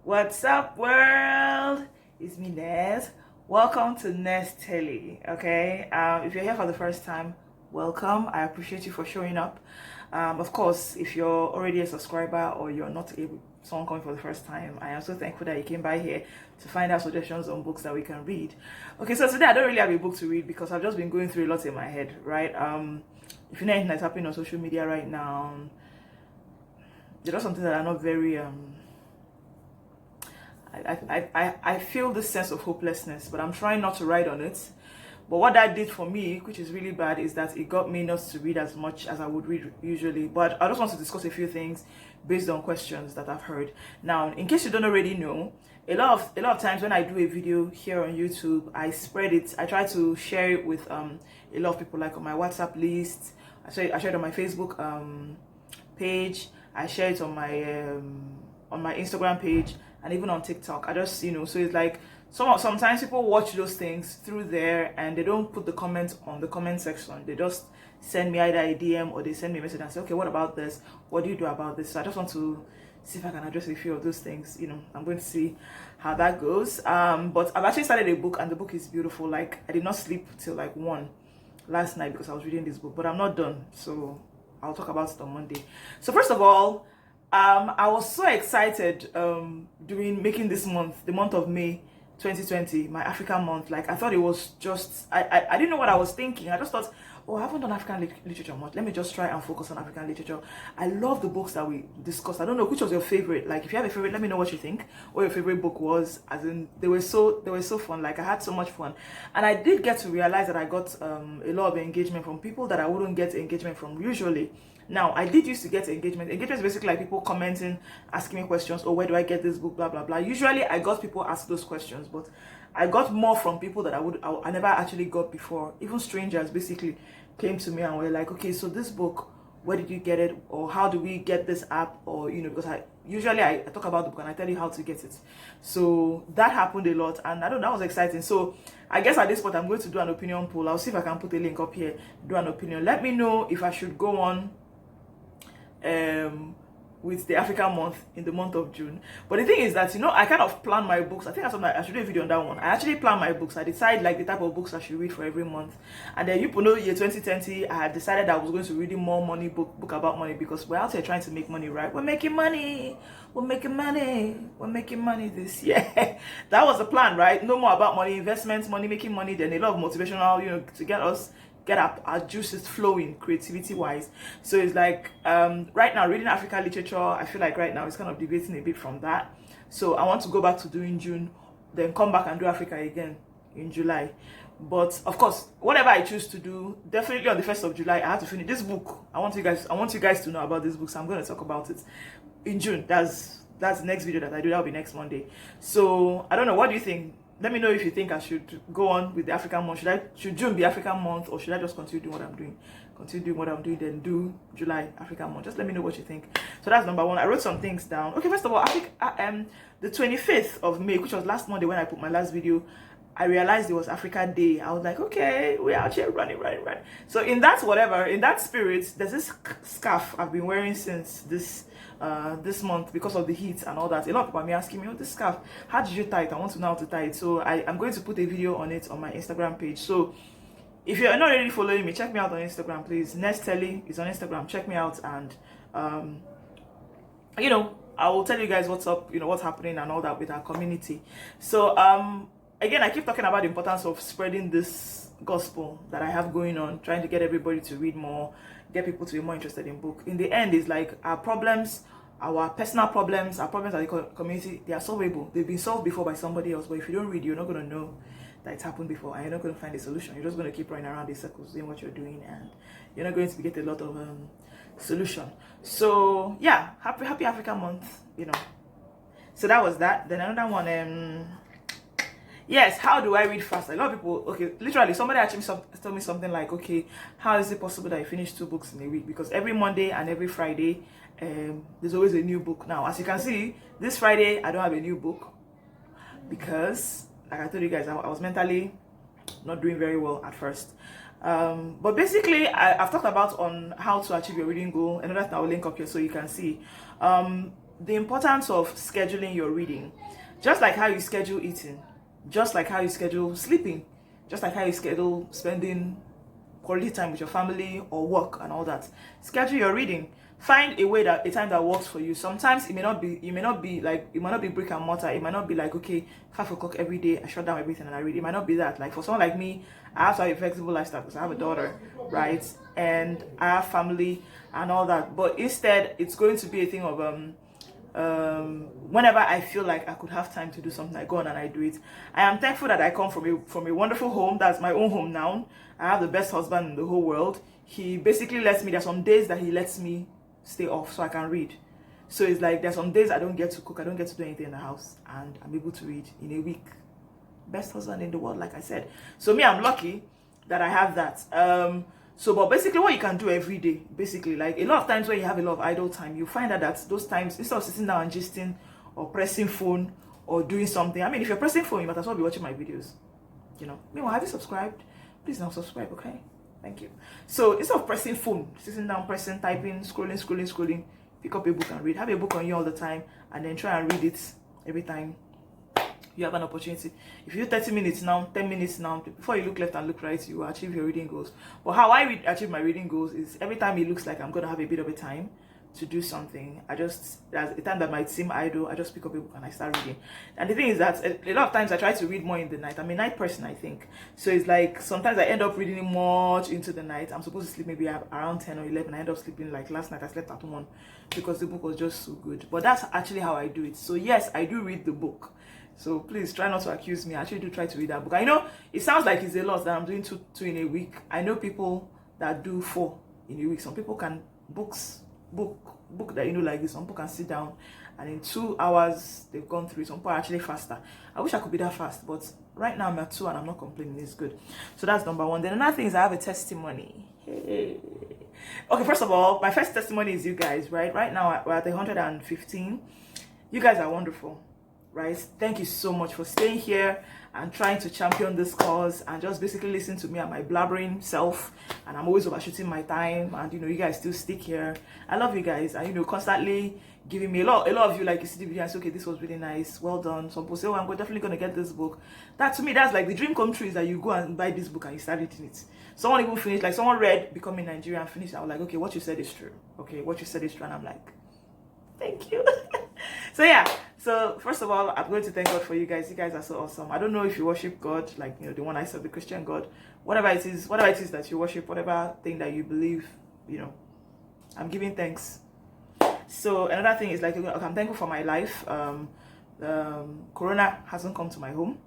What's up, world? It's me, Nez. Welcome to Nez Telly. Okay, if you're here for the first time, welcome. I appreciate you for showing up. Of course, if you're already a subscriber or you're not able, someone coming for the first time, I am so thankful that you came by here to find out suggestions on books that we can read. Okay, so today I don't really have a book to read because I've just been going through a lot in my head, right? If you know anything that's happening on social media right now, there's just something that are not very I feel this sense of hopelessness, but I'm trying not to ride on it. But what that did for me, which is really bad, is that it got me not to read as much as I would read usually. But I just want to discuss a few things based on questions that I've heard. Now, in case you don't already know, a lot of times when I do a video here on YouTube, I spread it. I try to share it with a lot of people, like on my WhatsApp list. I share it on my Facebook page. I share it on my Instagram page, and even on TikTok. I just, so it's like sometimes people watch those things through there and they don't put the comments on the comment section. They just send me either a DM or they send me a message and say, okay, what about this? What do you do about this? So I just want to see if I can address a few of those things. I'm going to see how that goes. But I've actually started a book and the book is beautiful. Like, I did not sleep till like 1 last night because I was reading this book, but I'm not done. So I'll talk about it on Monday. So first of all, I was so excited during making this month, the month of May 2020, my African month. Like, I thought it was just, I didn't know what I was thinking. I just thought, oh, I haven't done African literature much. Let me just try and focus on African literature. I love the books that we discussed. I don't know which was your favorite. Like, if you have a favorite, let me know what you think. What your favorite book was. As in, they were so fun. Like, I had so much fun, and I did get to realize that I got a lot of engagement from people that I wouldn't get engagement from usually. Now, I did used to get engagement. Engagement is basically like people commenting, asking me questions, or where do I get this book, blah, blah, blah. Usually, I got people ask those questions, but I got more from people that I never actually got before. Even strangers basically came to me and were like, okay, so this book, where did you get it? Or how do we get this app? Or, because I talk about the book and I tell you how to get it. So that happened a lot, and I don't know, that was exciting. So I guess at this point, I'm going to do an opinion poll. I'll see if I can put a link up here, do an opinion. Let me know if I should go on with the African month in the month of June. But the thing is that, I kind of plan my books. I think I should do a video on that one. I actually plan my books. I decide like the type of books I should read for every month. And then year 2020, I had decided I was going to read more money book about money, because we're out here trying to make money, right? We're making money this year. That was the plan, right? No more about money, investments, money, making money, then a lot of motivational, to get our juices flowing creativity wise. So it's like right now reading African literature, I feel like right now it's kind of deviating a bit from that. So I want to go back to doing June, then come back and do Africa again in July. But of course, whatever I choose to do, definitely on the 1st of July I have to finish this book. I want you guys to know about this book, so I'm going to talk about it in June. That's the next video that I do. That'll be next Monday. So I don't know, what do you think? Let me know if you think I should go on with the African month. Should June be African month, or should I just continue doing what I'm doing? Then do July African month. Just let me know what you think. So that's number one. I wrote some things down. Okay, first of all, I think the 25th of May, which was last Monday when I put my last video, I realized it was Africa Day. I was like, okay, we're out here running. So in that spirit, there's this scarf I've been wearing since this month because of the heat and all that. A lot of people are asking me, oh, this scarf, how did you tie it? I want to know how to tie it. So I'm going to put a video on it on my Instagram page. So if you're not already following me, check me out on Instagram, please. Nez Telly is on Instagram. Check me out, and I will tell you guys what's up, what's happening and all that with our community. So again, I keep talking about the importance of spreading this gospel that I have going on, trying to get everybody to read more, get people to be more interested in book. In the end, it's like our problems, our personal problems, our problems as a community, they are solvable. They've been solved before by somebody else, but if you don't read, you're not going to know that it's happened before, and you're not going to find a solution. You're just going to keep running around in circles doing what you're doing, and you're not going to get a lot of solution. So yeah, happy African month, So that was that. Then another one, yes, how do I read fast? A lot of people, okay, literally, somebody actually told me something like, okay, how is it possible that you finish 2 books in a week? Because every Monday and every Friday, there's always a new book. Now, as you can see, this Friday, I don't have a new book because, like I told you guys, I was mentally not doing very well at first. But basically, I've talked about on how to achieve your reading goal. Another thing I will link up here so you can see. the importance of scheduling your reading, just like how you schedule eating, just like how you schedule sleeping, just like how you schedule spending quality time with your family or work and all that. Schedule your reading. Find a time that works for you. Sometimes it may not be brick and mortar. It might not be like, okay, 5 o'clock every day I shut down everything and I read. It might not be that. Like for someone like me, I have to have a flexible lifestyle because I have a daughter, right? And I have family and all that. But instead, it's going to be a thing of whenever I feel like I could have time to do something, I go on and I do it. I am thankful that I come from a wonderful home. That's my own home now. I have the best husband in the whole world. He basically lets me, there's some days that he lets me stay off so I can read. So it's like there's some days I don't get to cook, I don't get to do anything in the house, and I'm able to read in a week. Best husband in the world, like I said. So me, I'm lucky that I have that. But basically what you can do every day, basically, like a lot of times when you have a lot of idle time, you find out that those times, instead of sitting down and gisting or pressing phone or doing something, I mean, if you're pressing phone, you might as well be watching my videos, Meanwhile, have you subscribed? Please now subscribe, okay? Thank you. So instead of pressing phone, sitting down, pressing, typing, scrolling, pick up a book and read. Have a book on you all the time, and then try and read it every time you have an opportunity. If you do 30 minutes now, 10 minutes now, before you look left and look right, you will achieve your reading goals. But how I achieve my reading goals is every time it looks like I'm going to have a bit of a time to do something, there's a time that might seem idle, I just pick up a book and I start reading. And the thing is that a lot of times I try to read more in the night. I'm a night person, I think. So it's like sometimes I end up reading much into the night. I'm supposed to sleep maybe around 10 or 11. I end up sleeping, like last night I slept at 1 because the book was just so good. But that's actually how I do it. So yes, I do read the book. So please try not to accuse me. I actually do try to read that book. I know it sounds like it's a lot that I'm doing two in a week. I know people that do 4 in a week. Some people can book that like this. Some people can sit down and in 2 hours they've gone through it. Some people are actually faster. I wish I could be that fast, but right now I'm at 2 and I'm not complaining. It's good. So that's number 1. Then another thing is I have a testimony. Hey. Okay, first of all, my first testimony is you guys, right? Right now we're at 115. You guys are wonderful. Right? Thank you so much for staying here and trying to champion this cause and just basically listen to me and my blabbering self. And I'm always overshooting my time, and you guys still stick here. I love you guys, and constantly giving me a lot of you, like, you see the video and say, okay, this was really nice, well done. Some people say, oh, I'm definitely gonna get this book. That to me, that's like the dream come true, is that you go and buy this book and you start reading it. Someone even finished, like someone read Becoming Nigerian and finished. I was like, okay, what you said is true. Okay, what you said is true. And I'm like, thank you. So yeah, so first of all, I'm going to thank God for you guys. You guys are so awesome. I don't know if you worship God, like the one I serve, the Christian God, whatever it is that you worship, whatever thing that you believe, I'm giving thanks. So another thing is, like, I'm thankful for my life. Corona hasn't come to my home.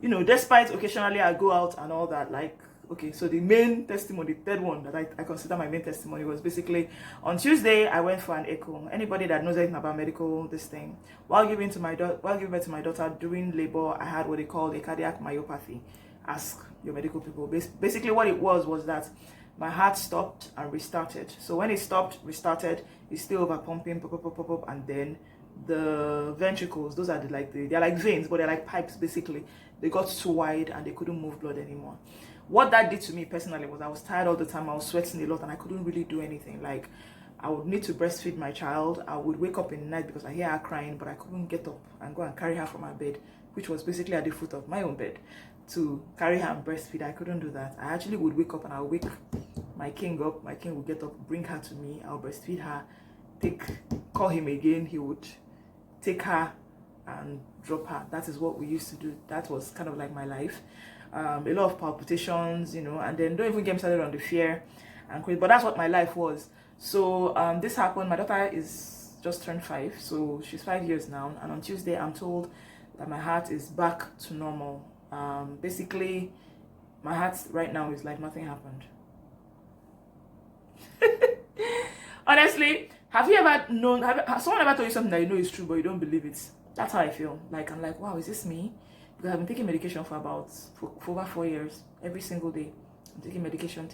Despite occasionally I go out and all that, like, okay, so the main testimony, the third one that I consider my main testimony, was basically on Tuesday I went for an echo. Anybody that knows anything about medical, this thing, while giving birth to my daughter during labor, I had what they call a cardiac myopathy. Ask your medical people. Basically what it was that my heart stopped and restarted. So when it stopped, restarted, it's still over pumping, pop, and then the ventricles, those are they're like veins, but they're like pipes. Basically they got too wide and they couldn't move blood anymore. What that did to me personally was I was tired all the time. I was sweating a lot and I couldn't really do anything. Like, I would need to breastfeed my child. I would wake up in the night because I hear her crying, but I couldn't get up and go and carry her from her bed, which was basically at the foot of my own bed, to carry her and breastfeed. I couldn't do that. I actually would wake up and I'll wake my king up. My king would get up, bring her to me. I'll breastfeed her, call him again. He would take her and drop her. That is what we used to do. That was kind of like my life. A lot of palpitations, and then don't even get me started on the fear and crazy. But that's what my life was. So this happened. My daughter is just turned 5, so she's 5 years now. And on Tuesday, I'm told that my heart is back to normal. Basically, my heart right now is like nothing happened. Honestly, have you ever known? Has someone ever told you something that you know is true, but you don't believe it? That's how I feel. Like, I'm like, wow, is this me? Because I've been taking medication for over 4 years. Every single day, I'm taking medication.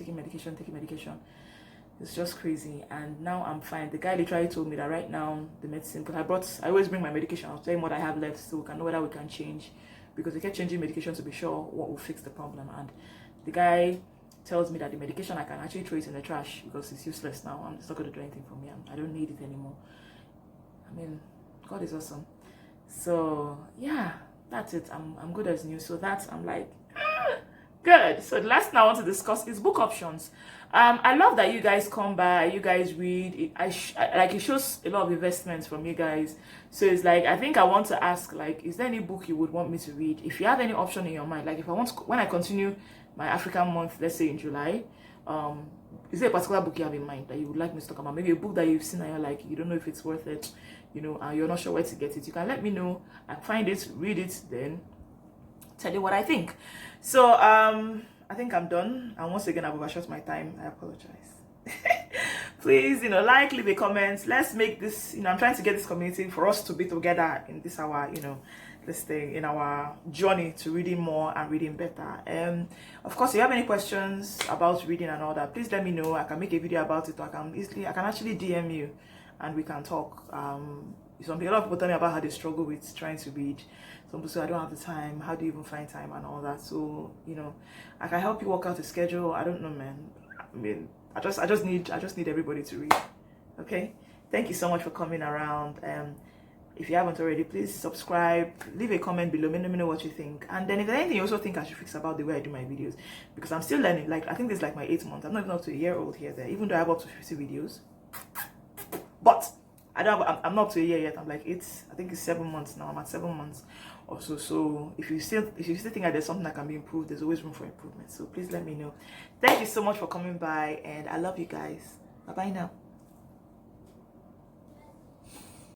It's just crazy. And now I'm fine. The guy literally told me that right now the medicine, because I always bring my medication. I'll tell him what I have left so we can know whether we can change, because we kept changing medication to be sure what will fix the problem. And the guy tells me that the medication, I can actually throw it in the trash because it's useless now. It's not going to do anything for me. I don't need it anymore. I mean, God is awesome. So yeah, that's it. I'm good as new. So that's, I'm like, good. So the last thing I want to discuss is book options. I love that you guys come by, you guys read. Like, it shows a lot of investments from you guys. So it's like, I think I want to ask, like, is there any book you would want me to read? If you have any option in your mind, like if I want to, when I continue my African month, let's say in July, is there a particular book you have in mind that you would like me to talk about? Maybe a book that you've seen and you're like, you don't know if it's worth it, you know, and you're not sure where to get it. You can let me know. I find it, read it, then tell you what I think. So I think I'm done, and once again I've overshot my time. I apologize. Please, you know, like, leave a comment. Let's make this, you know, I'm trying to get this community for us to be together in this, our, you know, this thing, in our journey to reading more and reading better. Of course, if you have any questions about reading and all that, please let me know. I can make a video about it, or I can actually DM you and we can talk. A lot of people tell me about how they struggle with trying to read. Some people say, I don't have the time. How do you even find time and all that? So, you know, I can help you work out a schedule. I don't know, man. I mean, I just need everybody to read. Okay? Thank you so much for coming around. If you haven't already, please subscribe, leave a comment below, let me know what you think. And then if there's anything you also think I should fix about the way I do my videos, because I'm still learning. Like, I think this is like my 8th month. I'm not even up to a year old here, there, even though I have up to 50 videos. But I'm not up to a year yet. I'm like 8, I think it's 7 months now. I'm at 7 months or so. So if you still think that there's something that can be improved, there's always room for improvement. So please let me know. Thank you so much for coming by, and I love you guys. Bye bye now.